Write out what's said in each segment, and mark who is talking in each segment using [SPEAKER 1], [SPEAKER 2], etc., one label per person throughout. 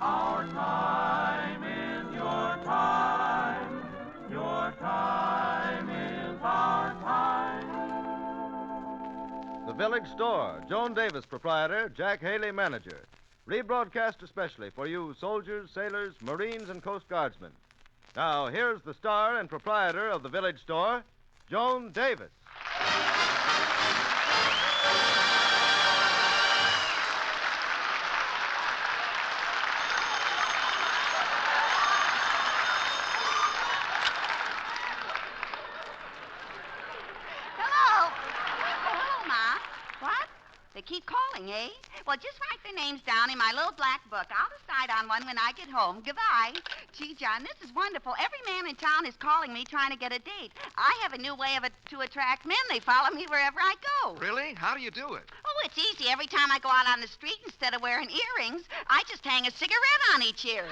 [SPEAKER 1] Our time is your time. Your time is our time.
[SPEAKER 2] The Village Store, Joan Davis, proprietor, Jack Haley, manager. Rebroadcast especially for you soldiers, sailors, Marines, and Coast Guardsmen. Now, here's the star and proprietor of the Village Store, Joan Davis.
[SPEAKER 3] They keep calling, eh? Well, just write their names down in my little black book. I'll decide on one when I get home. Goodbye. Gee, John, this is wonderful. Every man in town is calling me trying to get a date. I have a new way to attract men. They follow me wherever I go.
[SPEAKER 4] Really? How do you do it?
[SPEAKER 3] Oh, it's easy. Every time I go out on the street, instead of wearing earrings, I just hang a cigarette on each ear.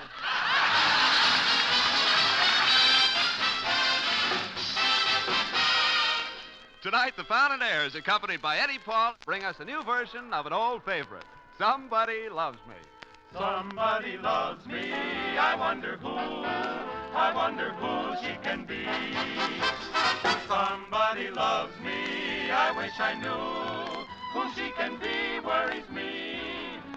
[SPEAKER 4] Tonight, the Fountainaires, accompanied by Eddie Paul, bring us a new version of an old favorite, Somebody Loves Me.
[SPEAKER 1] Somebody loves me, I wonder who she can be. Somebody loves me, I wish I knew who she can be, worries me.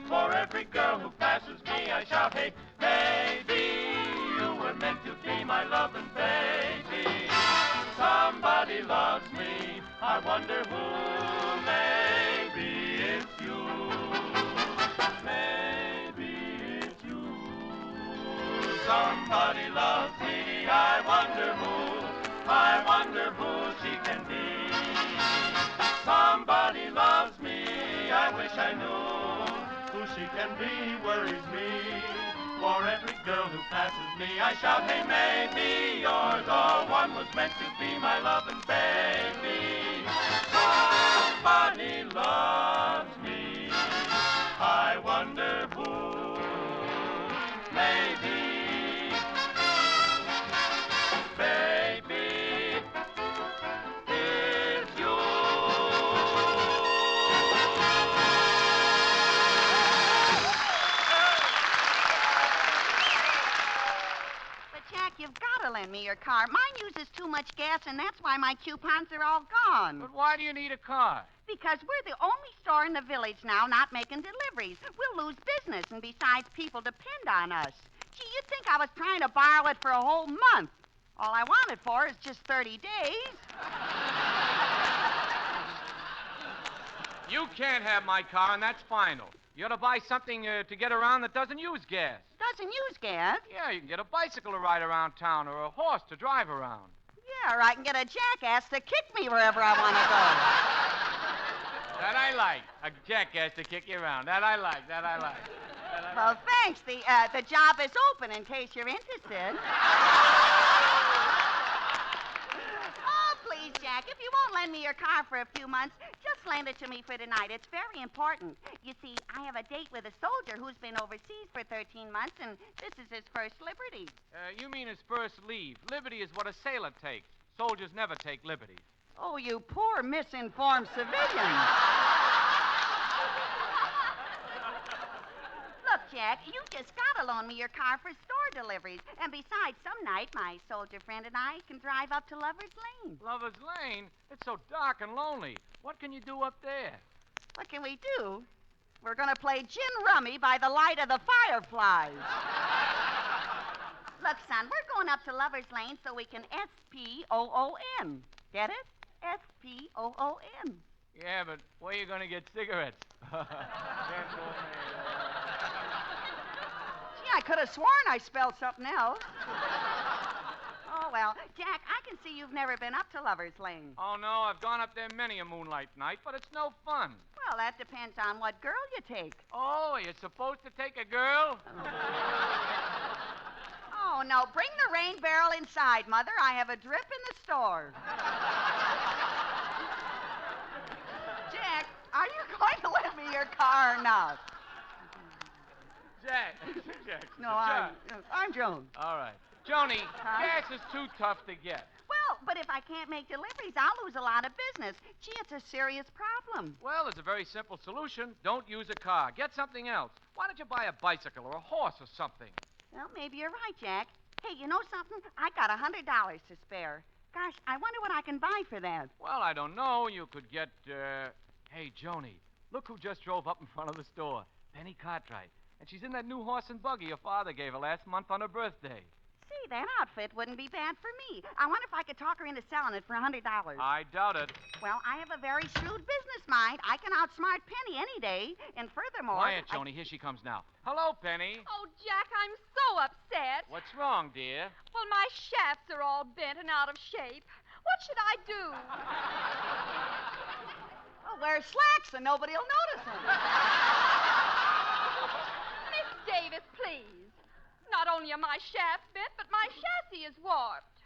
[SPEAKER 1] For every girl who passes me, I shout, hey, baby, you were meant to be my loving baby. Somebody loves me, I wonder who, maybe it's you. Maybe it's you. Somebody loves me, I wonder who she can be. Somebody loves me, I wish I knew who she can be, worries me. For every girl who passes me, I shout, hey, maybe you're the one who's meant to be my loving baby. Somebody loves me, I wonder who, maybe, baby, it's you.
[SPEAKER 3] Jack, you've got to lend me your car. Mine uses too much gas, and that's why my coupons are all gone.
[SPEAKER 5] But why do you need a car?
[SPEAKER 3] Because we're the only store in the village now not making deliveries. We'll lose business, and besides, people depend on us. Gee, you'd think I was trying to borrow it for a whole month. All I want it for is just 30 days.
[SPEAKER 5] You can't have my car, and that's final. You ought to buy something to get around that doesn't use gas.
[SPEAKER 3] Doesn't use gas?
[SPEAKER 5] Yeah, you can get a bicycle to ride around town or a horse to drive around.
[SPEAKER 3] Yeah, or I can get a jackass to kick me wherever I want to go.
[SPEAKER 5] That I like. A jackass to kick you around. That I like.
[SPEAKER 3] Well, thanks. The job is open in case you're interested. Oh, please, Jack, if you won't lend me your car for a few months, just lend it to me for tonight. It's very important. You see, I have a date with a soldier who's been overseas for 13 months, and this is his first liberty.
[SPEAKER 5] You mean his first leave. Liberty is what a sailor takes. Soldiers never take liberties.
[SPEAKER 3] Oh, you poor misinformed civilian. Look, Jack, you just gotta loan me your car for store deliveries. And besides, some night my soldier friend and I can drive up to Lover's Lane.
[SPEAKER 5] Lover's Lane? It's so dark and lonely. What can you do up there?
[SPEAKER 3] What can we do? We're gonna play gin rummy by the light of the fireflies. Look, son, we're going up to Lover's Lane so we can S-P-O-O-N. Get it? S-P-O-O-N.
[SPEAKER 5] Yeah, but where are you going to get cigarettes?
[SPEAKER 3] Gee, I could have sworn I spelled something else. Oh, well, Jack, I can see you've never been up to Lover's Lane.
[SPEAKER 5] Oh, no, I've gone up there many a moonlight night, but it's no fun.
[SPEAKER 3] Well, that depends on what girl you take.
[SPEAKER 5] Oh, you're supposed to take a girl?
[SPEAKER 3] Oh, no, bring the rain barrel inside, Mother. I have a drip in the store. Jack, are you going to lend me your car or not?
[SPEAKER 5] Jack.
[SPEAKER 3] No, I'm Joan.
[SPEAKER 5] All right. Joni, gas is too tough to get.
[SPEAKER 3] Well, but if I can't make deliveries, I'll lose a lot of business. Gee, it's a serious problem.
[SPEAKER 5] Well, there's a very simple solution. Don't use a car. Get something else. Why don't you buy a bicycle or a horse or something?
[SPEAKER 3] Well, maybe you're right, Jack. Hey, you know something? I got $100 to spare. Gosh, I wonder what I can buy for that.
[SPEAKER 5] Well, I don't know. You could get, Hey, Joni, look who just drove up in front of the store. Penny Cartwright. And she's in that new horse and buggy your father gave her last month on her birthday.
[SPEAKER 3] See, that outfit wouldn't be bad for me. I wonder if I could talk her into selling it for $100.
[SPEAKER 5] I doubt it.
[SPEAKER 3] Well, I have a very shrewd business mind. I can outsmart Penny any day. And furthermore...
[SPEAKER 5] Quiet, Joni. Here she comes now. Hello, Penny.
[SPEAKER 6] Oh, Jack, I'm so upset.
[SPEAKER 5] What's wrong, dear?
[SPEAKER 6] Well, my shafts are all bent and out of shape. What should I do?
[SPEAKER 3] Well, wear slacks and nobody will notice them.
[SPEAKER 6] Miss Davis, please. Not only are my shafts bent, but my chassis is warped.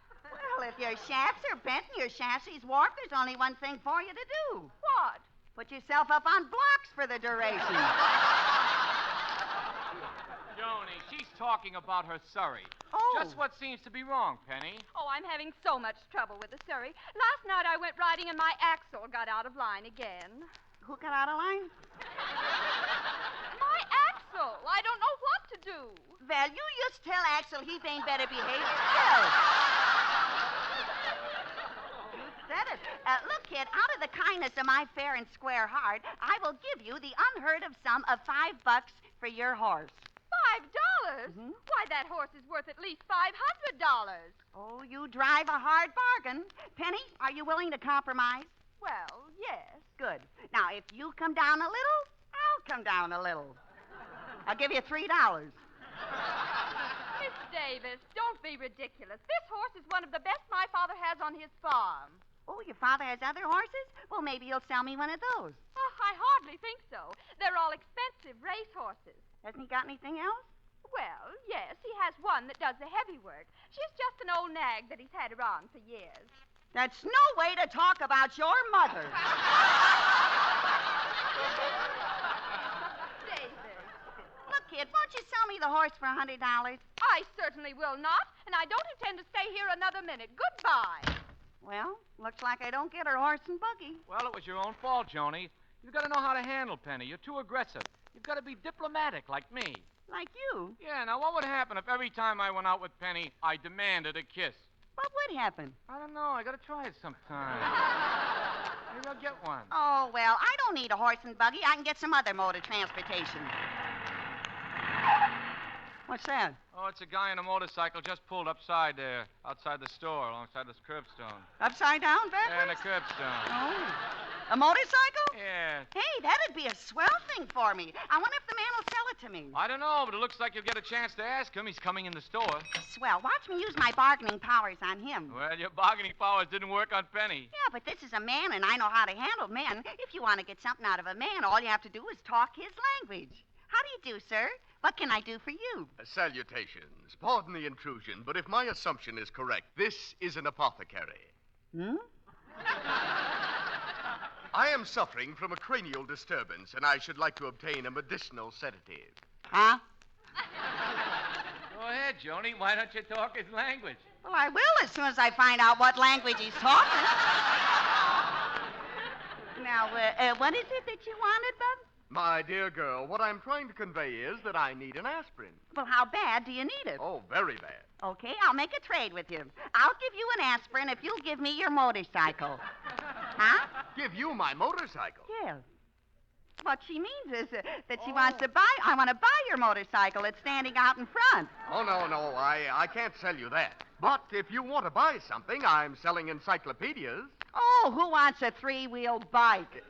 [SPEAKER 3] Well, if your shafts are bent and your chassis warped, there's only one thing for you to do.
[SPEAKER 6] What?
[SPEAKER 3] Put yourself up on blocks for the duration.
[SPEAKER 5] Joni, she's talking about her Surrey.
[SPEAKER 3] Oh.
[SPEAKER 5] Just what seems to be wrong, Penny?
[SPEAKER 6] Oh, I'm having so much trouble with the Surrey. Last night I went riding and my axle got out of line again.
[SPEAKER 3] Who got out of line?
[SPEAKER 6] My axle. I don't know what to do.
[SPEAKER 3] Well, you just tell Axel he ain't better behave himself. You said it. Look, kid, out of the kindness of my fair and square heart, I will give you the unheard of sum of $5 for your horse.
[SPEAKER 6] $5? Why, that horse is worth at least $500.
[SPEAKER 3] Oh, you drive a hard bargain. Penny, are you willing to compromise?
[SPEAKER 6] Well, yes.
[SPEAKER 3] Good. Now, if you come down a little, I'll come down a little. I'll give you $3.
[SPEAKER 6] Miss Davis, don't be ridiculous. This horse is one of the best my father has on his farm.
[SPEAKER 3] Oh, your father has other horses? Well, maybe you'll sell me one of those.
[SPEAKER 6] Oh, I hardly think so. They're all expensive race horses.
[SPEAKER 3] Hasn't he got anything else?
[SPEAKER 6] Well, yes, he has one that does the heavy work. She's just an old nag that he's had around for years.
[SPEAKER 3] That's no way to talk about your mother.
[SPEAKER 6] Davis.
[SPEAKER 3] Look, kid, won't you sell me the horse for $100?
[SPEAKER 6] I certainly will not, and I don't intend to stay here another minute. Goodbye.
[SPEAKER 3] Well, looks like I don't get her horse and buggy.
[SPEAKER 5] Well, it was your own fault, Joni. You've got to know how to handle Penny. You're too aggressive. You've got to be diplomatic like me.
[SPEAKER 3] Like you?
[SPEAKER 5] Yeah, now what would happen if every time I went out with Penny, I demanded a kiss?
[SPEAKER 3] What would happen?
[SPEAKER 5] I don't know. I got to try it sometime. Maybe I'll get one.
[SPEAKER 3] Oh, well, I don't need a horse and buggy. I can get some other mode of transportation. What's that?
[SPEAKER 5] Oh, it's a guy on a motorcycle just pulled outside the store, alongside this curbstone.
[SPEAKER 3] Upside down,
[SPEAKER 5] Yeah,
[SPEAKER 3] backwards?
[SPEAKER 5] and a curbstone.
[SPEAKER 3] Oh. A motorcycle?
[SPEAKER 5] Yeah.
[SPEAKER 3] Hey, that'd be a swell thing for me. I wonder if the man will sell it to me.
[SPEAKER 5] I don't know, but it looks like you'll get a chance to ask him. He's coming in the store.
[SPEAKER 3] Swell. Watch me use my bargaining powers on him.
[SPEAKER 5] Well, your bargaining powers didn't work on Penny.
[SPEAKER 3] Yeah, but this is a man, and I know how to handle men. If you want to get something out of a man, all you have to do is talk his language. How do you do, sir? What can I do for you?
[SPEAKER 7] Salutations. Pardon the intrusion, but if my assumption is correct, this is an apothecary.
[SPEAKER 3] Hmm?
[SPEAKER 7] I am suffering from a cranial disturbance, and I should like to obtain a medicinal sedative.
[SPEAKER 3] Huh?
[SPEAKER 5] Go ahead, Joni. Why don't you talk his language?
[SPEAKER 3] Well, I will as soon as I find out what language he's talking. Now, what is it that you wanted, Bub?
[SPEAKER 7] My dear girl, what I'm trying to convey is that I need an aspirin.
[SPEAKER 3] Well, how bad do you need it?
[SPEAKER 7] Oh, very bad.
[SPEAKER 3] Okay, I'll make a trade with you. I'll give you an aspirin if you'll give me your motorcycle. Huh?
[SPEAKER 7] Give you my motorcycle.
[SPEAKER 3] Yes. What she means is that she wants to buy... I want to buy your motorcycle. It's standing out in front.
[SPEAKER 7] Oh, no, I can't sell you that. But if you want to buy something, I'm selling encyclopedias.
[SPEAKER 3] Oh, who wants a three-wheeled bike?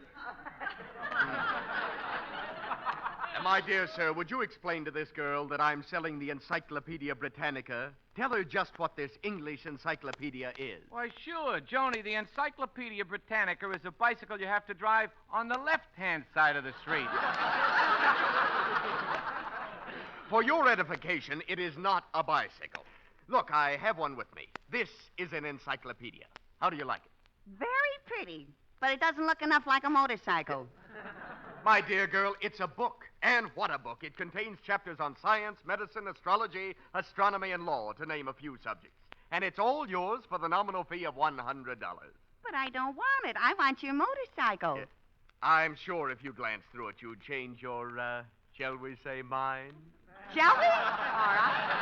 [SPEAKER 7] My dear sir, would you explain to this girl that I'm selling the Encyclopedia Britannica? Tell her just what this English encyclopedia is.
[SPEAKER 5] Why, sure, Joni. The Encyclopedia Britannica is a bicycle you have to drive on the left-hand side of the street.
[SPEAKER 7] For your edification, it is not a bicycle. Look, I have one with me. This is an encyclopedia. How do you like it?
[SPEAKER 3] Very pretty, but it doesn't look enough like a motorcycle.
[SPEAKER 7] My dear girl, it's a book. And what a book. It contains chapters on science, medicine, astrology, astronomy, and law, to name a few subjects. and it's all yours for the nominal fee of $100.
[SPEAKER 3] But I don't want it. I want your motorcycle.
[SPEAKER 7] I'm sure if you glance through it, you'd change your, shall we say, mind?
[SPEAKER 3] Shall we? All right.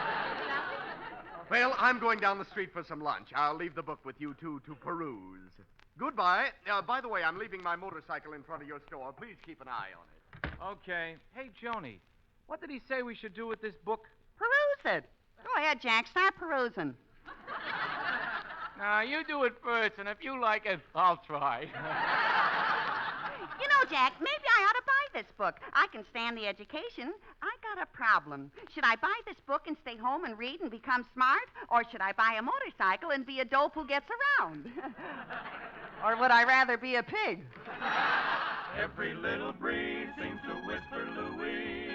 [SPEAKER 7] Well, I'm going down the street for some lunch. I'll leave the book with you two to peruse. Goodbye. By the way, I'm leaving my motorcycle in front of your store. Please keep an eye on it.
[SPEAKER 5] Okay. Hey, Joni, what did he say we should do with this book?
[SPEAKER 3] Peruse it. Go ahead, Jack. Start perusing.
[SPEAKER 5] Now, you do it first, and if you like it, I'll try.
[SPEAKER 3] You know, Jack, maybe I ought to buy this book. I can stand the education. I got a problem. Should I buy this book and stay home and read and become smart? Or should I buy a motorcycle and be a dope who gets around? Or would I rather be a pig?
[SPEAKER 1] Every little breeze seems to whisper Louise.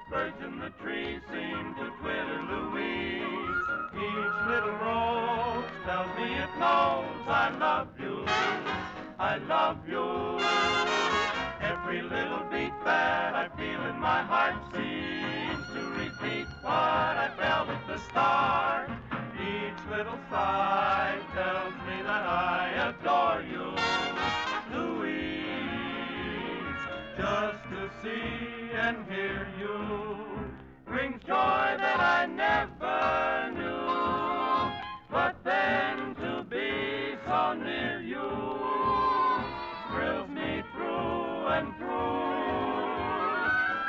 [SPEAKER 1] Birds in the trees seem to twitter Louise. Each little rose tells me it knows I love you. I love you. Every little beat that I feel in my heart seems to repeat what I felt at the start. Each little sigh tells me that I adore you, Louise. Just to see and hear you brings joy that I never knew. But then to be so near you thrills me through and through.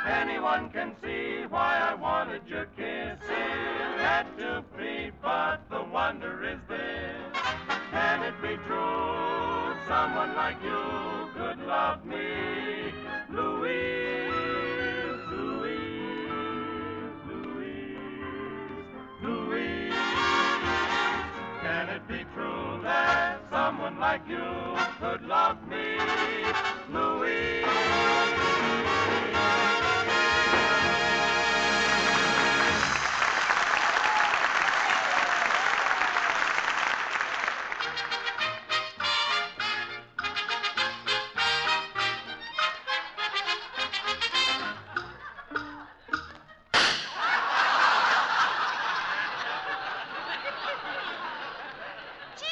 [SPEAKER 1] Anyone can see why I wanted your kiss. It had to be, but the wonder is this. Can it be true? Someone like you could love me, Louise, Louise, Louise, Louise. Can it be true that someone like you could love me, Louise?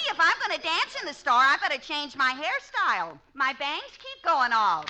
[SPEAKER 3] If I'm going to dance in the store, I better change my hairstyle. My bangs keep going off.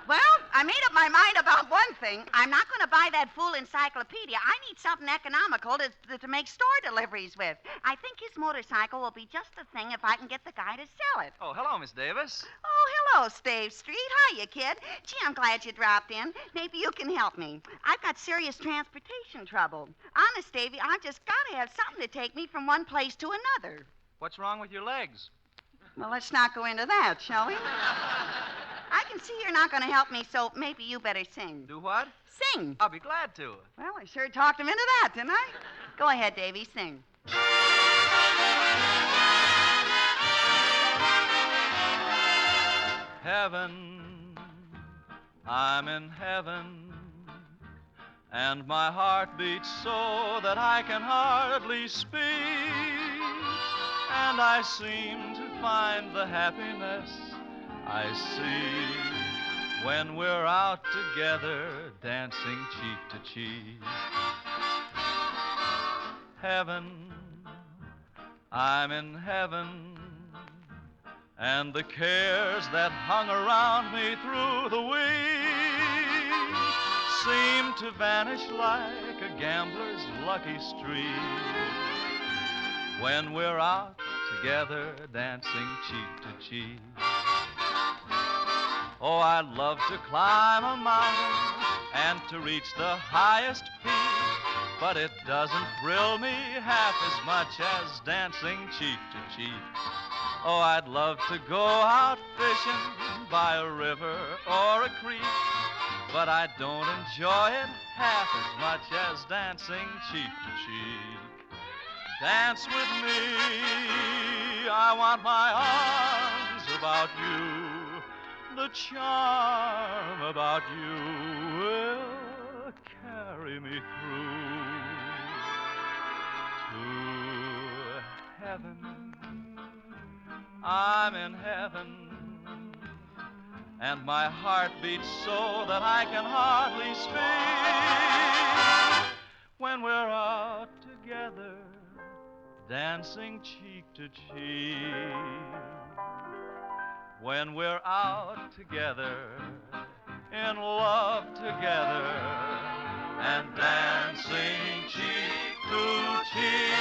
[SPEAKER 3] Well, I made up my mind about one thing. I'm not going to buy that fool encyclopedia. I need something economical to make store deliveries with. I think his motorcycle will be just the thing if I can get the guy to sell it.
[SPEAKER 4] Oh, hello, Miss Davis.
[SPEAKER 3] Oh, hello, Stave Street. Hiya, kid. Gee, I'm glad you dropped in. Maybe you can help me. I've got serious transportation trouble. Honest, Davy, I've just got to have something to take me from one place to another.
[SPEAKER 4] What's wrong with your legs?
[SPEAKER 3] Well, let's not go into that, shall we? I can see you're not going to help me, so maybe you better sing.
[SPEAKER 4] Do what?
[SPEAKER 3] Sing.
[SPEAKER 4] I'll be glad to.
[SPEAKER 3] Well, I sure talked him into that, didn't I? Go ahead, Davy, sing.
[SPEAKER 8] Heaven, I'm in heaven, and my heart beats so that I can hardly speak, and I seem to find the happiness I see when we're out together dancing cheek to cheek. Heaven, I'm in heaven, and the cares that hung around me through the week seem to vanish like a gambler's lucky streak when we're out together dancing cheek to cheek. Oh, I'd love to climb a mountain and to reach the highest peak, but it doesn't thrill me half as much as dancing cheek to cheek. Oh, I'd love to go out fishing by a river or a creek, but I don't enjoy it half as much as dancing cheek to cheek. Dance with me, I want my arms about you. The charm about you will carry me through to heaven. I'm in heaven, and my heart beats so that I can hardly speak. When we're out together, dancing cheek to cheek. When we're out together, in love together, and dancing cheek to cheek.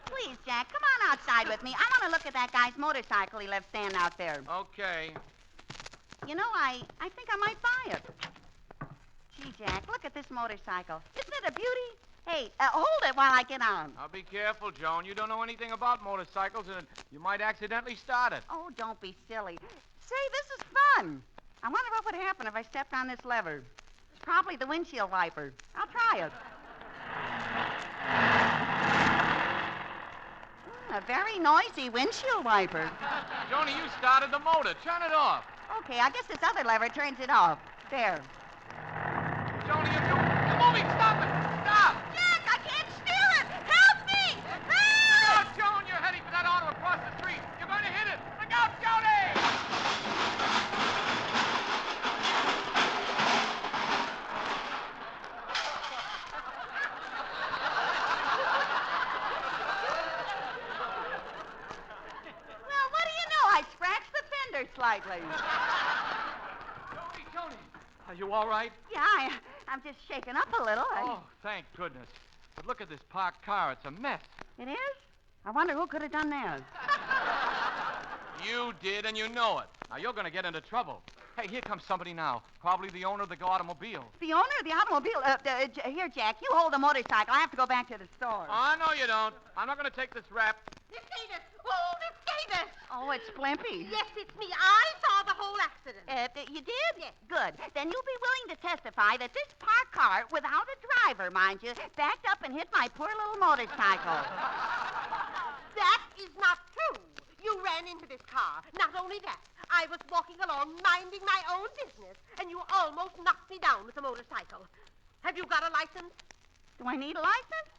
[SPEAKER 3] Please, Jack, come on outside with me. I want to look at that guy's motorcycle he left standing out there.
[SPEAKER 5] Okay.
[SPEAKER 3] You know, I think I might buy it. Gee, Jack, look at this motorcycle. Isn't it a beauty? Hey, hold it while I get on.
[SPEAKER 5] Now, be careful, Joan. You don't know anything about motorcycles, and you might accidentally start it.
[SPEAKER 3] Oh, don't be silly. Say, this is fun. I wonder what would happen if I stepped on this lever. It's probably the windshield wiper. I'll try it. A very noisy windshield wiper.
[SPEAKER 5] Joni, you started the motor. Turn it off.
[SPEAKER 3] Okay, I guess this other lever turns it off. There.
[SPEAKER 5] Joni, you're moving. Stop it. Stop.
[SPEAKER 3] Jack, I can't steer it. Help me.
[SPEAKER 5] Look
[SPEAKER 3] Help!
[SPEAKER 5] out, Joan. You're heading for that auto across the street. You're going to hit it. Look out, Joni.
[SPEAKER 3] Well, what do you know? I scratched the fender slightly.
[SPEAKER 5] Joni. Are you all right?
[SPEAKER 3] Yeah, I'm just shaken up a little.
[SPEAKER 5] Oh, thank goodness. But look at this parked car. It's a mess.
[SPEAKER 3] It is? I wonder who could have done that.
[SPEAKER 5] You did, and you know it. Now, you're going to get into trouble. Hey, here comes somebody now. Probably the owner of the automobile.
[SPEAKER 3] The owner of the automobile? Here, Jack, you hold the motorcycle. I have to go back to the store.
[SPEAKER 5] Oh, no, you don't. I'm not going to take this rap.
[SPEAKER 9] Miss Davis! Oh, Miss Davis!
[SPEAKER 3] Oh, it's Blimpy.
[SPEAKER 9] Yes, it's me. I saw the whole accident.
[SPEAKER 3] You did?
[SPEAKER 9] Yes.
[SPEAKER 3] Good. Then you'll be willing to testify that this parked car, without a driver, mind you, backed up and hit my poor little motorcycle.
[SPEAKER 9] That is not true. You ran into this car. Not only that, I was walking along minding my own business, and you almost knocked me down with the motorcycle. Have you got a license?
[SPEAKER 3] Do I need a license?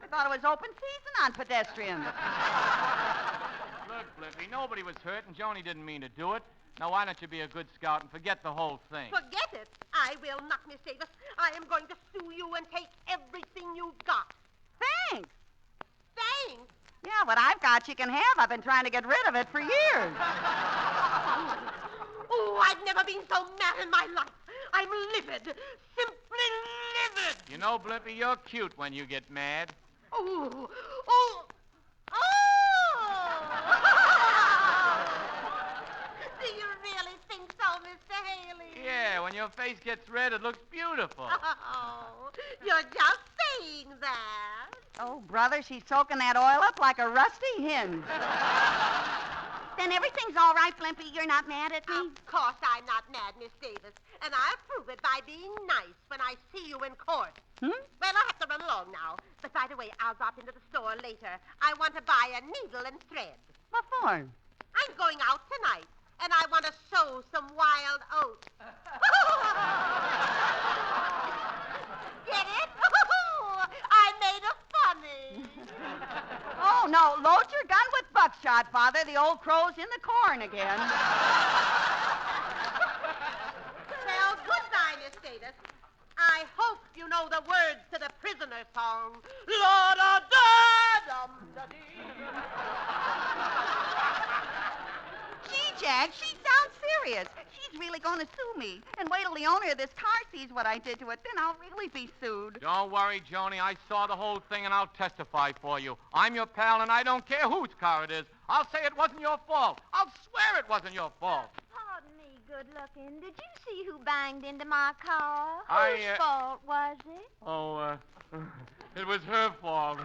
[SPEAKER 3] I thought it was open season on pedestrians.
[SPEAKER 5] Look, Blimpy, nobody was hurt, and Joni didn't mean to do it. Now, why don't you be a good scout and forget the whole thing?
[SPEAKER 9] Forget it. I will not, Miss Davis. I am going to sue you and take everything you've got.
[SPEAKER 3] Thanks.
[SPEAKER 9] Thanks.
[SPEAKER 3] Yeah, what I've got you can have. I've been trying to get rid of it for years.
[SPEAKER 9] Oh, I've never been so mad in my life. I'm livid. Simply livid.
[SPEAKER 5] You know, Blimpy, you're cute when you get mad.
[SPEAKER 9] Oh. Do you really think so, Mr. Haley?
[SPEAKER 5] Yeah, when your face gets red, it looks beautiful.
[SPEAKER 9] Oh, you're just saying that.
[SPEAKER 3] Oh, brother, she's soaking that oil up like a rusty hinge. Then everything's all right, Blimpy? You're not mad at me?
[SPEAKER 9] Of course I'm not mad, Miss Davis. And I'll prove it by being nice when I see you in court.
[SPEAKER 3] Hmm?
[SPEAKER 9] Well, I have to run along now. But by the way, I'll drop into the store later. I want to buy a needle and thread.
[SPEAKER 3] What for?
[SPEAKER 9] I'm going out tonight, and I want to sow some wild oats. Get it? I made a funny.
[SPEAKER 3] Oh, no. Load your gun with buckshot, Father. The old crow's in the corn again.
[SPEAKER 9] Well, goodbye, Miss Davis. I hope you know the words to the prisoner song. La-da-da-dum-da-dee.
[SPEAKER 3] Gee, Jack, she sounds serious. She's really going to sue me. And wait till the owner of this car sees what I did to it. Then I'll really be sued.
[SPEAKER 5] Don't worry, Joni. I saw the whole thing, and I'll testify for you. I'm your pal, and I don't care whose car it is. I'll say it wasn't your fault. I'll swear it wasn't your fault.
[SPEAKER 6] Pardon me, good-looking. Did you see who banged into my car?
[SPEAKER 5] I,
[SPEAKER 6] Whose fault was it?
[SPEAKER 5] Oh, it was her fault.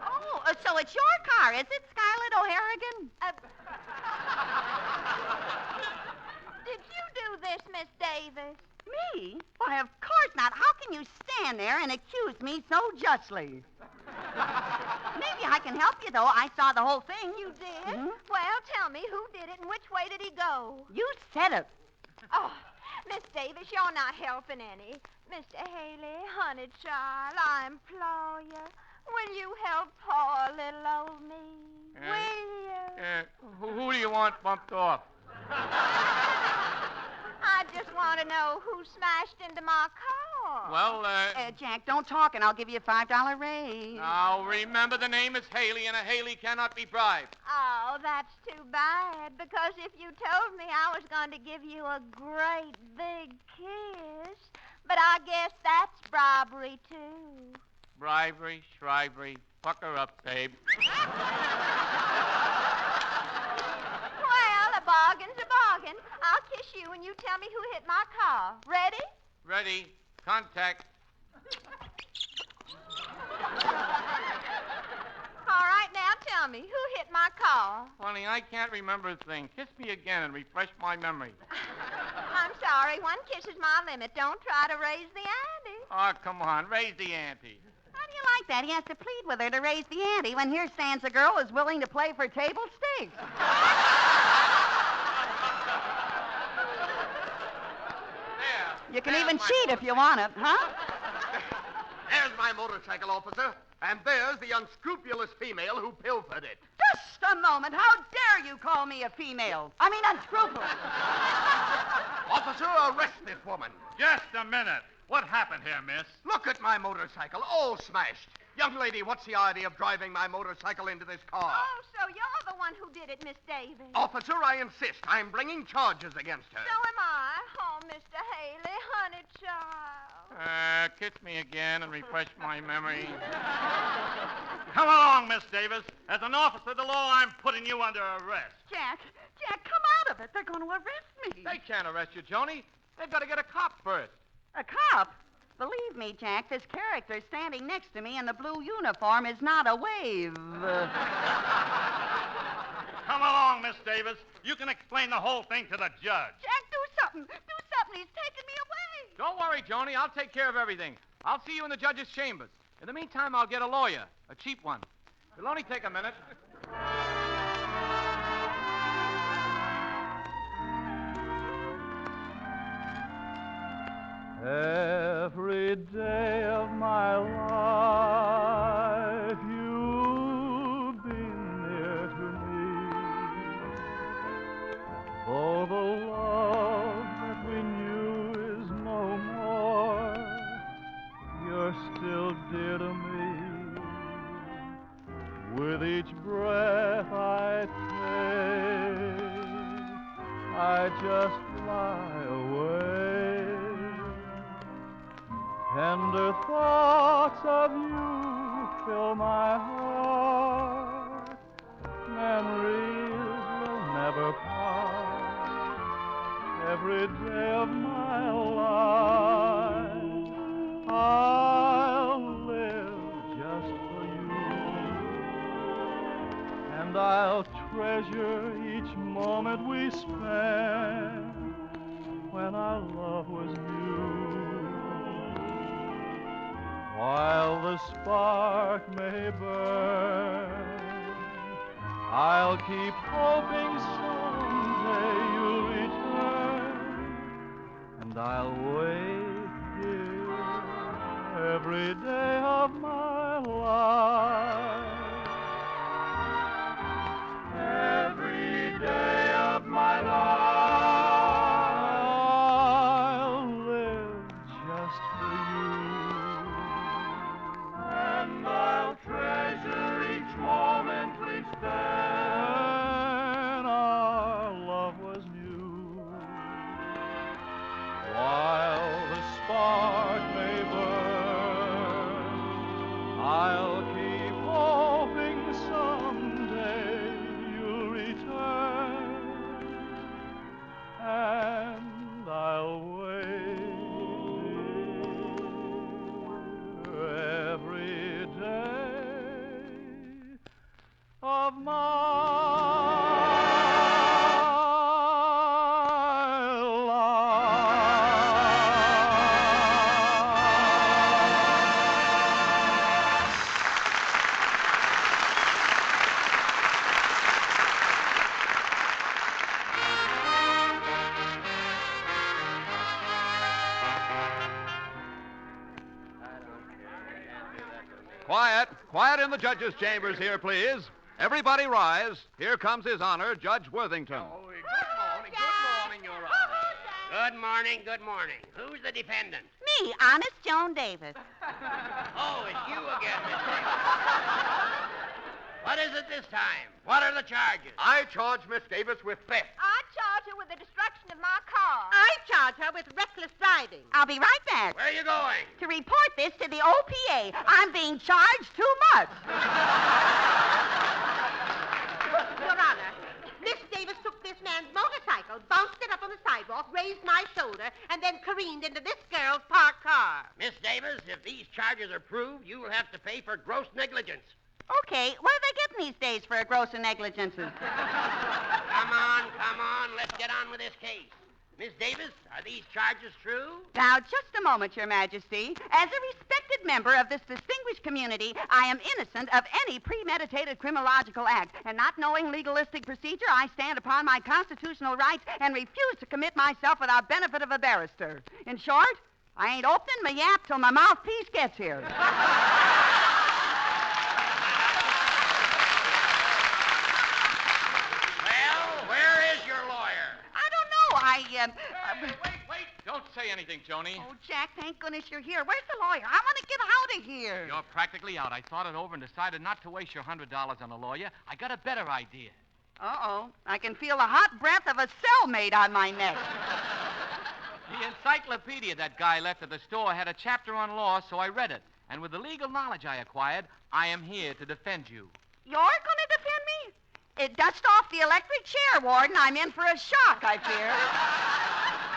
[SPEAKER 3] Oh, so it's your car, is it, Scarlett O'Harrigan?
[SPEAKER 6] Did you do this, Miss Davis?
[SPEAKER 3] Me? Why, of course not. How can you stand there and accuse me so justly? Maybe I can help you, though. I saw the whole thing.
[SPEAKER 6] You did?
[SPEAKER 3] Mhm.
[SPEAKER 6] Well, tell me, who did it and which way did he go?
[SPEAKER 3] You said it.
[SPEAKER 6] Oh, Miss Davis, you're not helping any. Mr. Haley, honey child, I implore you, will you help poor little old me? Will you?
[SPEAKER 5] Who do you want bumped off?
[SPEAKER 6] I just want to know who smashed into my car.
[SPEAKER 5] Well,
[SPEAKER 3] Jack, don't talk, and I'll give you a $5 raise.
[SPEAKER 5] now remember the name is Haley, and a Haley cannot be bribed.
[SPEAKER 6] Oh, that's too bad, because if you told me I was going to give you a great big kiss, but I guess that's bribery, too.
[SPEAKER 5] Bribery, shrivery, pucker up, babe.
[SPEAKER 6] Well, a bargain's a bargain. I'll kiss you when you tell me who hit my car. Ready?
[SPEAKER 5] Ready. Contact.
[SPEAKER 6] All right, now tell me, who hit my car?
[SPEAKER 5] Honey, I can't remember a thing. Kiss me again and refresh my memory.
[SPEAKER 6] I'm sorry, one kiss is my limit. Don't try to raise the ante.
[SPEAKER 5] Oh, come on. Raise the ante.
[SPEAKER 3] How do you like that? He has to plead with her to raise the ante when here stands a girl who's willing to play for table stakes.
[SPEAKER 5] There.
[SPEAKER 3] You can
[SPEAKER 7] There's
[SPEAKER 3] even
[SPEAKER 7] my
[SPEAKER 3] cheat if you want it, huh?
[SPEAKER 7] There's my motorcycle, officer. And there's the unscrupulous female who pilfered it.
[SPEAKER 3] Just a moment. How dare you call me a female? I mean, unscrupulous.
[SPEAKER 7] Officer, arrest this woman.
[SPEAKER 10] Just a minute. What happened here, miss?
[SPEAKER 7] Look at my motorcycle, all smashed. Young lady, what's the idea of driving my motorcycle into this car?
[SPEAKER 6] Oh, so you're the one who did it, Miss Davis.
[SPEAKER 7] Officer, I insist. I'm bringing charges against her.
[SPEAKER 6] So am I. Oh, Mr. Haley, honey child.
[SPEAKER 5] Kiss me again and refresh my memory.
[SPEAKER 10] Come along, Miss Davis. As an officer of the law, I'm putting you under arrest.
[SPEAKER 3] Jack, come out of it. They're going to arrest me.
[SPEAKER 5] They can't arrest you, Joni. They've got to get a cop first.
[SPEAKER 3] A cop? Believe me, Jack, this character standing next to me in the blue uniform is not a wave.
[SPEAKER 10] Come along, Miss Davis. You can explain the whole thing to the judge.
[SPEAKER 3] Jack, do something. Do something. He's taking me away.
[SPEAKER 5] Don't worry, Joni. I'll take care of everything. I'll see you in the judge's chambers. In the meantime, I'll get a lawyer, a cheap one. It'll only take a minute.
[SPEAKER 8] Every day of my life, you've been near to me. Though the love that we knew is no more, you're still dear to me. With each breath I take, I just fly away. Tender thoughts of you fill my heart. Memories will never part. Every day of my life, I'll live just for you. And I'll treasure each moment we spent when our love was new. While the spark may burn, I'll keep hoping someday you'll return, and I'll wait here every day of my life. Every day of my life, I'll live just for you. And I'll treasure each moment we spent. Our love was new. While the spark may burn, I'll keep hoping someday you'll return. And I'll wait every day of my life.
[SPEAKER 4] Quiet in the judges' chambers here, please. Everybody rise. Here comes His Honor, Judge Worthington.
[SPEAKER 11] Good morning, Your Honor. Good morning. Who's the defendant?
[SPEAKER 3] Me, Honest Joan Davis.
[SPEAKER 11] Oh, it's you again, Miss Davis. What is it this time? What are the charges?
[SPEAKER 7] I charge Miss Davis with theft.
[SPEAKER 6] I charge her with the destruction of my car.
[SPEAKER 9] I charge her with reckless driving.
[SPEAKER 3] I'll be right back.
[SPEAKER 11] Where are you going?
[SPEAKER 3] To report this to the OPA. I'm being charged too much.
[SPEAKER 9] Your Honor, Miss Davis took this man's motorcycle, bounced it up on the sidewalk, raised my shoulder, and then careened into this girl's parked car.
[SPEAKER 11] Miss Davis, if these charges are proved, you will have to pay for gross negligence.
[SPEAKER 3] Okay, what are they getting these days for gross negligences?
[SPEAKER 11] Come on. Let's get on with this case. Miss Davis, are these charges true?
[SPEAKER 3] Now, just a moment, Your Majesty. As a respected member of this distinguished community, I am innocent of any premeditated criminological act. And not knowing legalistic procedure, I stand upon my constitutional rights and refuse to commit myself without benefit of a barrister. In short, I ain't opening my yap till my mouthpiece gets here.
[SPEAKER 5] Wait. Don't say anything, Joni.
[SPEAKER 3] Oh, Jack, thank goodness you're here. Where's the lawyer? I want to get out of here.
[SPEAKER 5] You're practically out. I thought it over and decided not to waste your $100 on a lawyer. I got a better idea.
[SPEAKER 3] Uh-oh. I can feel the hot breath of a cellmate on my neck.
[SPEAKER 5] The encyclopedia that guy left at the store had a chapter on law, so I read it. And with the legal knowledge I acquired, I am here to defend you.
[SPEAKER 3] You're going to defend me? Dust off the electric chair, Warden. I'm in for a shock, I fear.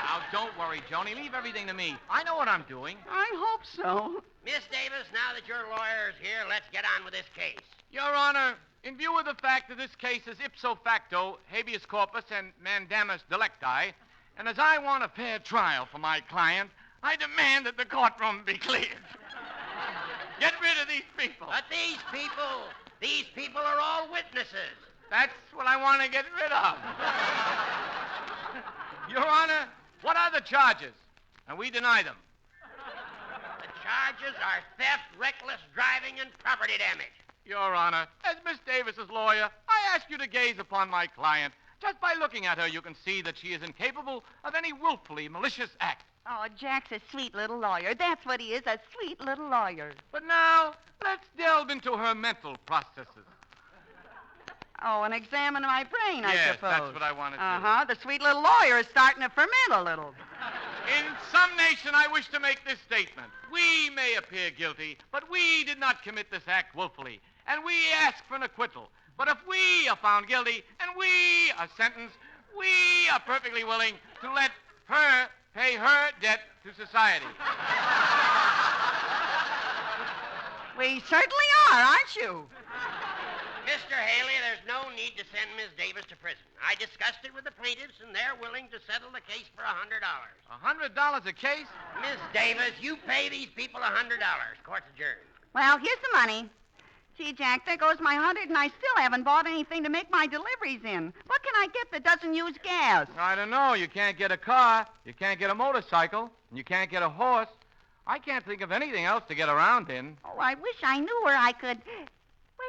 [SPEAKER 5] Now, don't worry, Joni. Leave everything to me. I know what I'm doing.
[SPEAKER 3] I hope so.
[SPEAKER 11] Miss Davis, now that your lawyer is here, let's get on with this case.
[SPEAKER 5] Your Honor, in view of the fact that this case is ipso facto, habeas corpus, and mandamus delicti, and as I want a fair trial for my client, I demand that the courtroom be cleared. Get rid of these people.
[SPEAKER 11] But these people are all witnesses.
[SPEAKER 5] That's what I want to get rid of. Your Honor, what are the charges? And we deny them.
[SPEAKER 11] The charges are theft, reckless driving, and property damage.
[SPEAKER 5] Your Honor, as Miss Davis's lawyer, I ask you to gaze upon my client. Just by looking at her, you can see that she is incapable of any willfully malicious act.
[SPEAKER 3] Oh, Jack's a sweet little lawyer. That's what he is, a sweet little lawyer.
[SPEAKER 5] But now, let's delve into her mental processes.
[SPEAKER 3] Oh, and examine my brain, I
[SPEAKER 5] yes,
[SPEAKER 3] suppose.
[SPEAKER 5] Yes, that's what I want to do.
[SPEAKER 3] Uh-huh. The sweet little lawyer is starting to ferment a little.
[SPEAKER 5] In some nation, I wish to make this statement. We may appear guilty, but we did not commit this act willfully. And we ask for an acquittal. But if we are found guilty and we are sentenced, we are perfectly willing to let her pay her debt to society.
[SPEAKER 3] We certainly are, aren't you?
[SPEAKER 11] Mr. Haley, there's no need to send Miss Davis to prison. I discussed it with the plaintiffs, and they're willing to settle the case for $100.
[SPEAKER 5] $100 a case?
[SPEAKER 11] Miss Davis, you pay these people $100. Court's adjourned.
[SPEAKER 3] Well, here's the money. Gee, Jack, there goes my 100, and I still haven't bought anything to make my deliveries in. What can I get that doesn't use gas?
[SPEAKER 5] I don't know. You can't get a car, you can't get a motorcycle, and you can't get a horse. I can't think of anything else to get around in.
[SPEAKER 3] Oh, I wish I knew where I could...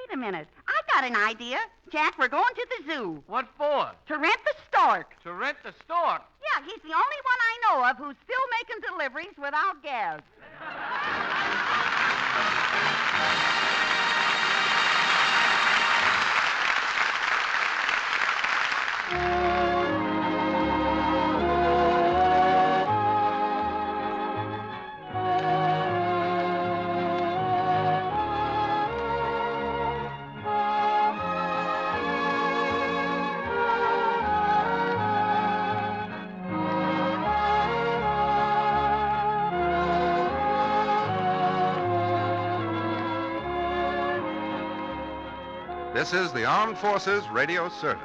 [SPEAKER 3] Wait a minute. I got an idea. Jack, we're going to the zoo.
[SPEAKER 5] What for?
[SPEAKER 3] To rent the stork.
[SPEAKER 5] To rent the stork?
[SPEAKER 3] Yeah, he's the only one I know of who's still making deliveries without gas.
[SPEAKER 2] This is the Armed Forces Radio Service.